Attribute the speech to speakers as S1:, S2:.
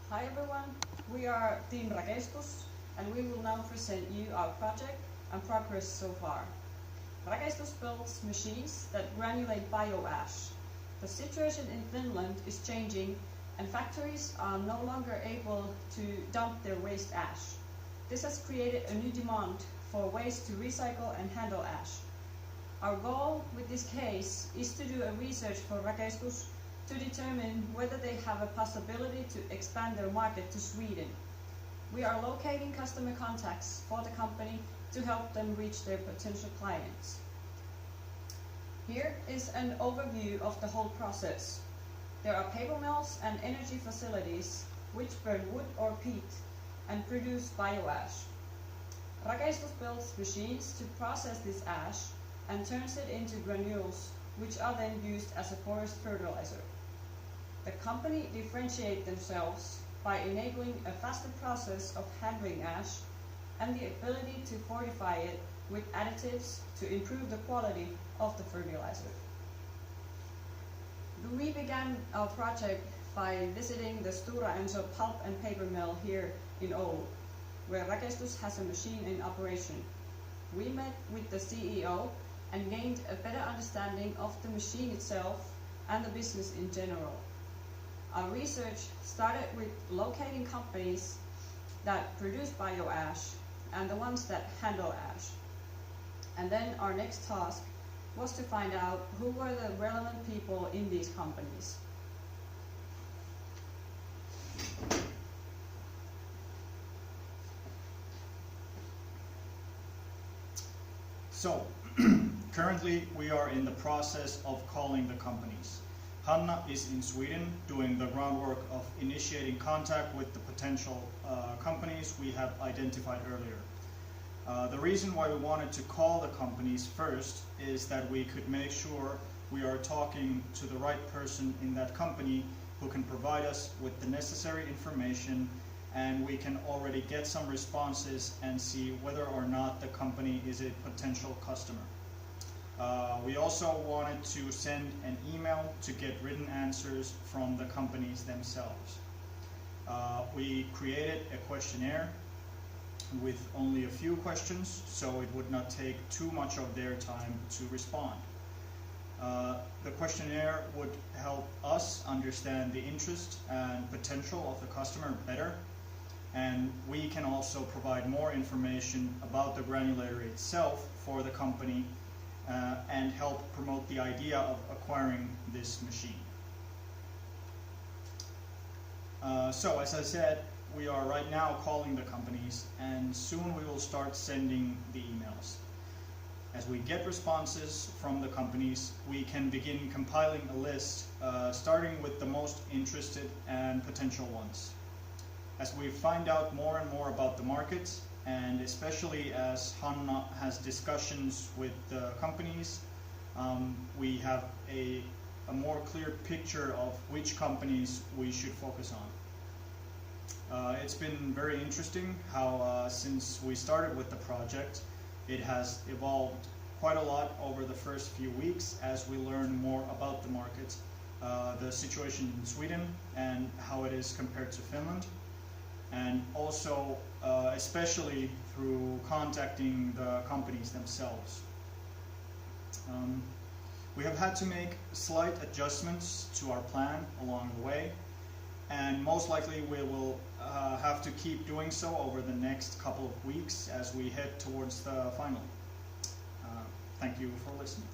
S1: Hi everyone, we are Team Rakeistus and we will now present you our project and progress so far. Rakeistus builds machines that granulate bioash. The situation in Finland is changing and factories are no longer able to dump their waste ash. This has created a new demand for ways to recycle and handle ash. Our goal with this case is to do a research for Rakeistus to determine whether they have a possibility to expand their market to Sweden. We are locating customer contacts for the company to help them reach their potential clients. Here is an overview of the whole process. There are paper mills and energy facilities which burn wood or peat and produce bioash. Rakeistus builds machines to process this ash and turns it into granules, which are then used as a forest fertilizer. The company differentiates themselves by enabling a faster process of handling ash and the ability to fortify it with additives to improve the quality of the fertilizer. We began our project by visiting the Stora Enso pulp and paper mill here in Oulu, where Rakeistus has a machine in operation. We met with the CEO and gained a better understanding of the machine itself and the business in general. Our research started with locating companies that produce bioash and the ones that handle ash. And then our next task was to find out who were the relevant people in these companies.
S2: So, currently we are in the process of calling the companies. Hanna is in Sweden doing the groundwork of initiating contact with the potential companies we have identified earlier. The reason why we wanted to call the companies first is that we could make sure we are talking to the right person in that company who can provide us with the necessary information, and we can already get some responses and see whether or not the company is a potential customer. We also wanted to send an email to get written answers from the companies themselves. We created a questionnaire with only a few questions, so it would not take too much of their time to respond. The questionnaire would help us understand the interest and potential of the customer better, and we can also provide more information about the granulator itself for the company and help promote the idea of acquiring this machine. So as I said, we are right now calling the companies, and soon we will start sending the emails. As we get responses from the companies, we can begin compiling a list, starting with the most interested and potential ones. As we find out more and more about the market, and especially as Hanna has discussions with the companies, we have a more clear picture of which companies we should focus on. It's been very interesting how since we started with the project, it has evolved quite a lot over the first few weeks as we learn more about the market, the situation in Sweden and how it is compared to Finland, and also especially through contacting the companies themselves. We have had to make slight adjustments to our plan along the way, and most likely we will have to keep doing so over the next couple of weeks as we head towards the final. Thank you for listening.